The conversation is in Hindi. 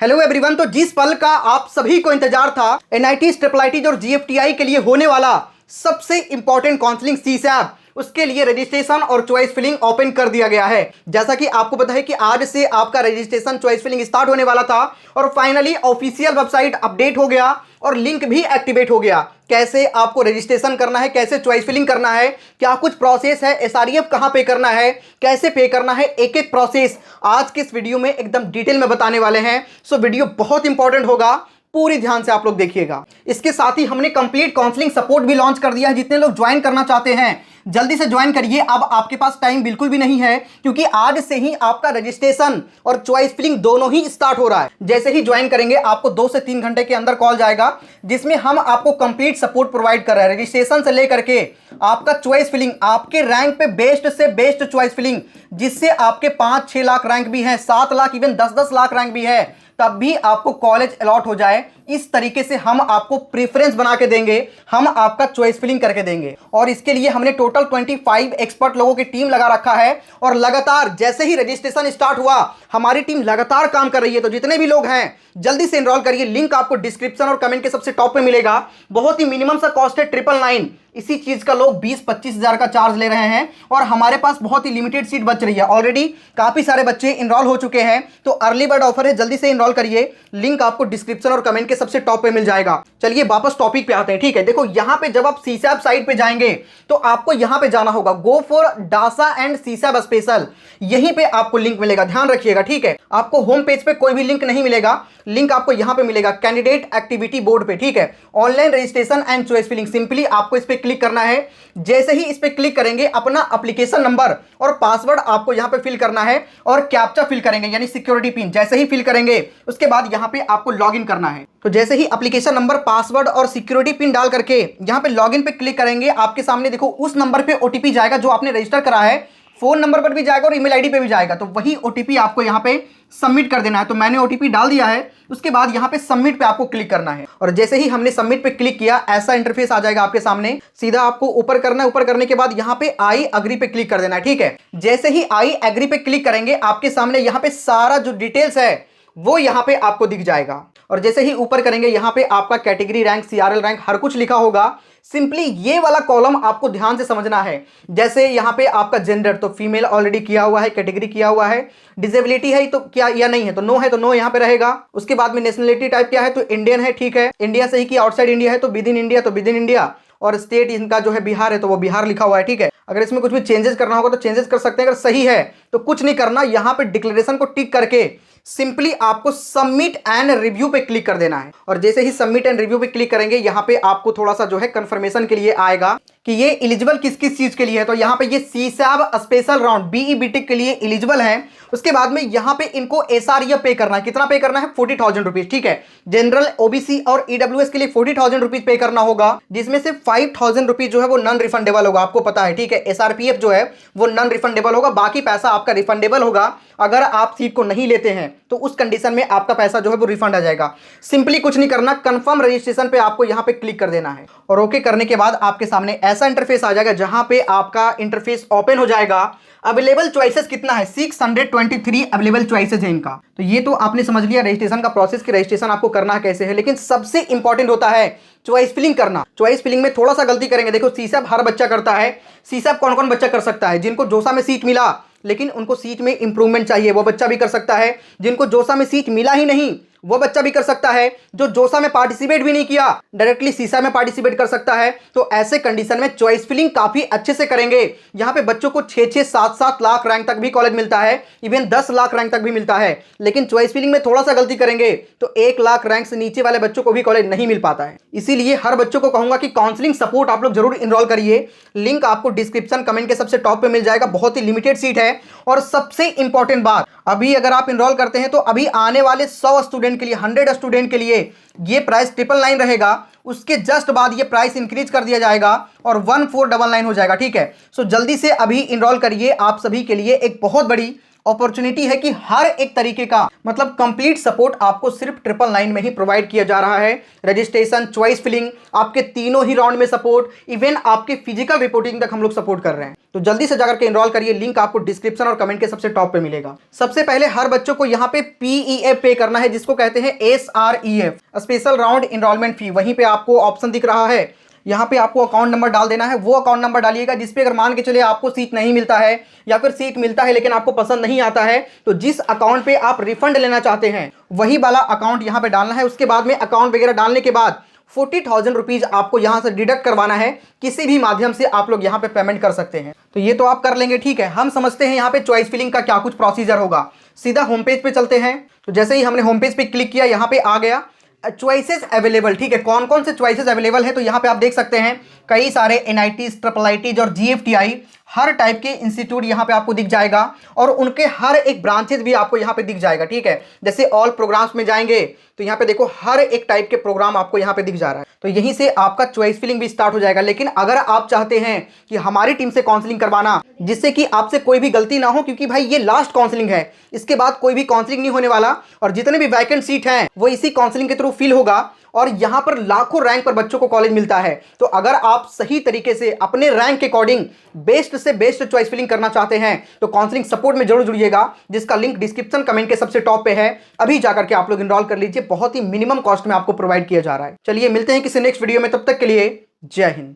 Hello everyone. तो जिस पल का आप सभी को इंतजार था, एनआईटी, ट्रिपल आईटी और जीएफटीआई के लिए होने वाला सबसे इंपॉर्टेंट काउंसलिंग सीसैप, उसके लिए रजिस्ट्रेशन और चॉइस फिलिंग ओपन कर दिया गया है। जैसा कि आपको पता है कि आज से आपका रजिस्ट्रेशन चॉइस फिलिंग स्टार्ट होने वाला था और फाइनली ऑफिशियल वेबसाइट अपडेट हो गया और लिंक भी एक्टिवेट हो गया। कैसे आपको रजिस्ट्रेशन करना है, कैसे चॉइस फिलिंग करना है, क्या कुछ प्रोसेस है, एसआरईएफ कहां पे करना है, कैसे पे करना है, एक एक प्रोसेस आज के इस वीडियो में एकदम डिटेल में बताने वाले हैं। सो वीडियो बहुत इंपॉर्टेंट होगा, पूरी ध्यान से आप लोग देखिएगा। इसके साथ ही हमने कंप्लीट काउंसलिंग सपोर्ट भी लॉन्च कर दिया है। जितने लोग ज्वाइन करना चाहते हैं जल्दी से ज्वाइन करिए। अब आपके पास टाइम बिल्कुल भी नहीं है, क्योंकि आज से ही आपका रजिस्ट्रेशन और चॉइस फिलिंग दोनों ही स्टार्ट हो रहा है। जैसे ही ज्वाइन करेंगे आपको 2 से 3 घंटे के अंदर कॉल जाएगा, जिसमें हम आपको कंप्लीट सपोर्ट प्रोवाइड कर रहे हैं, रजिस्ट्रेशन से लेकर के आपका चॉइस फिलिंग, आपके रैंक पे बेस्ट से बेस्ट चॉइस फिलिंग, जिससे आपके 5-6 लाख रैंक भी है, 7 लाख, इवन 10-10 लाख रैंक भी है, तब भी आपको कॉलेज अलॉट हो जाए। इस तरीके से हम आपको प्रेफरेंस बना के देंगे, हम आपका चॉइस फिलिंग करके देंगे। और इसके लिए हमने टोटल 25 एक्सपर्ट लोगों की टीम लगा रखा है और लगातार जैसे ही रजिस्ट्रेशन स्टार्ट हुआ हमारी टीम लगातार काम कर रही है। तो जितने भी लोग हैं जल्दी से एनरोल करिए। लिंक आपको डिस्क्रिप्शन और कमेंट के सबसे टॉप पे मिलेगा। बहुत ही मिनिमम सा कॉस्ट है 999। इसी चीज का लोग 20-25 हजार का चार्ज ले रहे हैं और हमारे पास बहुत ही लिमिटेड सीट बच रही है। ऑलरेडी काफी सारे बच्चे एनरोल हो चुके हैं, तो अर्ली बर्ड ऑफर है, जल्दी से एनरोल करिए। लिंक आपको डिस्क्रिप्शन और कमेंट के सबसे टॉप पे मिल जाएगा। चलिए वापस टॉपिक पे आते हैं। ठीक है, देखो यहां पे जब आप सीसैप साइट पे जाएंगे तो आपको यहां पे जाना होगा, गो फॉर डासा एंड सीसैप स्पेशल, यहीं पे आपको लिंक मिलेगा, ध्यान रखिएगा। ठीक है, आपको होम पेज पे कोई भी लिंक नहीं मिलेगा, लिंक आपको यहां पे मिलेगा कैंडिडेट एक्टिविटी बोर्ड पे। ठीक है, online registration and choice filling, simply आपको इस पे क्लिक करना है। जैसे ही इस पे क्लिक करेंगे अपना एप्लीकेशन नंबर और पासवर्ड आपको यहां पे फिल करना है और कैप्चा फिल करेंगे, यानी सिक्योरिटी पिन। जैसे ही फिल करेंगे उसके बाद यहां पे आपको लॉगिन करना है। तो जैसे ही एप्लीकेशन नंबर, पासवर्ड और सिक्योरिटी पिन डाल करके यहां पे लॉगिन पे क्लिक करेंगे, आपके सामने देखो उस नंबर पे ओटीपी जाएगा जो आपने रजिस्टर करा है, फोन नंबर पर भी जाएगा और ईमेल आईडी पे भी जाएगा। तो वही ओटीपी आपको यहाँ पे सबमिट कर देना है। तो मैंने ओटीपी डाल दिया है, उसके बाद यहाँ पे सबमिट पे आपको क्लिक करना है। और जैसे ही हमने सबमिट पे क्लिक किया ऐसा इंटरफेस आ जाएगा आपके सामने। सीधा आपको ऊपर करना है, ऊपर करने के बाद यहाँ पे आई एग्री पे क्लिक कर देना है। ठीक है, जैसे ही आई एग्री पे क्लिक करेंगे आपके सामने यहाँ पे सारा जो डिटेल्स है वो यहाँ पे आपको दिख जाएगा। और जैसे ही ऊपर करेंगे यहाँ पे आपका कैटेगरी रैंक, सीआरएल रैंक, हर कुछ लिखा होगा। सिंपली ये वाला कॉलम आपको ध्यान से समझना है। जैसे यहाँ पे आपका जेंडर, तो फीमेल ऑलरेडी किया हुआ है, कैटेगरी किया हुआ है, डिसेबिलिटी है तो क्या या नहीं है, तो नो है तो नो यहाँ पे रहेगा। उसके बाद में नेशनलिटी टाइप क्या है, तो इंडियन है। ठीक है, इंडिया से ही किया, आउटसाइड इंडिया है तो विद इन इंडिया, तो विद इन इंडिया। और स्टेट इनका जो है बिहार है तो वो बिहार लिखा हुआ है। ठीक है, अगर इसमें कुछ भी चेंजेस करना होगा तो चेंजेस कर सकते हैं। अगर सही है तो कुछ नहीं करना, यहाँ पे डिक्लेरेशन को टिक करके सिंपली आपको सबमिट एंड रिव्यू पे क्लिक कर देना है। और जैसे ही सबमिट एंड रिव्यू पे क्लिक करेंगे यहाँ पे आपको थोड़ा सा जो है कंफर्मेशन के लिए आएगा कि ये एलिजिबल किस किस चीज के लिए है। तो यहाँ पे ये सीसैप स्पेशल राउंड बीई बीटेक के लिए एलिजिबल है। उसके बाद में यहाँ पे इनको एसआरईएफ पे करना है। कितना पे करना है, 40,000 रुपीज। ठीक है, जनरल, ओबीसी और ईडब्ल्यूएस के लिए 40,000 रुपीज पे करना होगा, जिसमें से 5,000 रुपीज जो है वो नॉन रिफंडेबल होगा, आपको पता है। ठीक है, एसआरपीएफ जो है वो नॉन रिफंडेबल होगा, बाकी पैसा आपका रिफंडेबल होगा। अगर आप सीट को नहीं लेते हैं तो उस कंडीशन में आपका पैसा जो है वो रिफंड आ जाएगा। सिंपली कुछ नहीं करना, कंफर्म रजिस्ट्रेशन पे आपको यहाँ पे क्लिक कर देना है और ओके करने के बाद आपके सामने ऐसा इंटरफेस आ जाएगा जहां पे आपका इंटरफेस ओपन हो जाएगा। अवेलेबल चॉइसेस कितना है, 623 अवेलेबल चॉइसेस है इनका। तो ये तो आपने समझ लिया रजिस्ट्रेशन का प्रोसेस कि रजिस्ट्रेशन आपको करना कैसे है, लेकिन सबसे इंपॉर्टेंट होता है चॉइस फिलिंग करना। चॉइस फिलिंग में थोड़ा सा गलती करेंगे। देखो सीसैप हर बच्चा करता है। सीसैप कौन कौन बच्चा कर सकता है, जिनको जोसा में सीट मिला लेकिन उनको सीट में इंप्रूवमेंट चाहिए वो बच्चा भी कर सकता है। जिनको जोसा में सीट मिला ही नहीं वो बच्चा भी कर सकता है। जो जोसा में पार्टिसिपेट भी नहीं किया डायरेक्टली सीसा में पार्टिसिपेट कर सकता है। तो ऐसे कंडीशन में चॉइस फिलिंग काफी अच्छे से करेंगे। यहाँ पे बच्चों को 6-6, 7-7 लाख रैंक तक भी कॉलेज मिलता है, इवन 10 लाख रैंक तक भी मिलता है। लेकिन चॉइस फिलिंग में थोड़ा सा गलती करेंगे तो 1 लाख रैंक से नीचे वाले बच्चों को भी कॉलेज नहीं मिल पाता है। इसीलिए हर बच्चों को कहूंगा कि काउंसलिंग सपोर्ट आप लोग जरूर इनरोल करिए। लिंक आपको डिस्क्रिप्शन कमेंट के सबसे टॉप पे मिल जाएगा। बहुत ही लिमिटेड सीट है। और सबसे इंपॉर्टेंट बात, अभी अगर आप इनरोल करते हैं तो अभी आने वाले 100 स्टूडेंट के लिए, 100 स्टूडेंट के लिए ये प्राइस 999 रहेगा। उसके जस्ट बाद ये प्राइस इंक्रीज कर दिया जाएगा और 1499 हो जाएगा। ठीक है, सो जल्दी से अभी इनरोल करिए। आप सभी के लिए एक बहुत बड़ी अपॉर्चुनिटी है कि हर एक तरीके का मतलब कंप्लीट सपोर्ट आपको सिर्फ 999 में ही प्रोवाइड किया जा रहा है। रजिस्ट्रेशन, चॉइस फिलिंग, आपके तीनों ही राउंड में सपोर्ट, इवन आपके फिजिकल रिपोर्टिंग तक हम लोग सपोर्ट कर रहे हैं। तो जल्दी से जाकर के एनरोल करिए, लिंक आपको डिस्क्रिप्शन और कमेंट के सबसे टॉप पे मिलेगा। सबसे पहले हर बच्चों को यहाँ पे PEF पे करना है, जिसको कहते हैं SREF, स्पेशल राउंड एनरोलमेंट फी। वहीं पे आपको ऑप्शन दिख रहा है, यहाँ पे आपको अकाउंट नंबर डाल देना है। वो अकाउंट नंबर डालिएगा जिसपे अगर मान के चले आपको सीट नहीं मिलता है या फिर सीट मिलता है लेकिन आपको पसंद नहीं आता है, तो जिस अकाउंट पे आप रिफंड लेना चाहते हैं वही वाला अकाउंट यहाँ पे डालना है। उसके बाद में अकाउंट वगैरह डालने के बाद 40,000 रुपीज आपको यहाँ से डिडक्ट करवाना है। किसी भी माध्यम से आप लोग यहाँ पे पेमेंट कर सकते हैं। तो ये तो आप कर लेंगे, ठीक है। हम समझते हैं यहाँ पे चॉइस फिलिंग का क्या कुछ प्रोसीजर होगा। सीधा होम पेज पे चलते हैं। तो जैसे ही हमने होम पेज पे क्लिक किया, यहाँ पे आ गया चॉइसेस अवेलेबल, ठीक है। कौन कौन से चॉइसेस अवेलेबल है, तो यहाँ पे आप देख सकते हैं कई सारे NITs, IIITs और GFTI, हर टाइप के इंस्टीट्यूट यहाँ पे आपको दिख जाएगा और उनके हर एक ब्रांचेस भी आपको यहाँ पे दिख जाएगा, ठीक है। जैसे ऑल प्रोग्राम्स में जाएंगे तो यहाँ पे देखो हर एक टाइप के प्रोग्राम आपको यहाँ पे दिख जा रहा है। तो यहीं से आपका चॉइस फिलिंग भी स्टार्ट हो जाएगा। लेकिन अगर आप चाहते हैं कि हमारी टीम से काउंसलिंग करवाना जिससे कि आपसे कोई भी गलती ना हो, क्योंकि भाई ये लास्ट काउंसलिंग है, इसके बाद कोई भी काउंसलिंग नहीं होने वाला और जितने भी वैकेंट सीट हैं वो इसी काउंसलिंग के थ्रू फिल होगा और यहाँ पर लाखों रैंक पर बच्चों को कॉलेज मिलता है। तो अगर आप सही तरीके से अपने रैंक के अकॉर्डिंग बेस्ट से बेस्ट चॉइस फिलिंग करना चाहते हैं तो काउंसलिंग सपोर्ट में जरूर जुड़िएगा, जिसका लिंक डिस्क्रिप्शन कमेंट के सबसे टॉप पे है। अभी जाकर के आप लोग एनरोल कर लीजिए, बहुत ही मिनिमम कॉस्ट में आपको प्रोवाइड किया जा रहा है। चलिए मिलते हैं किसी नेक्स्ट वीडियो में, तब तक के लिए जय हिंद।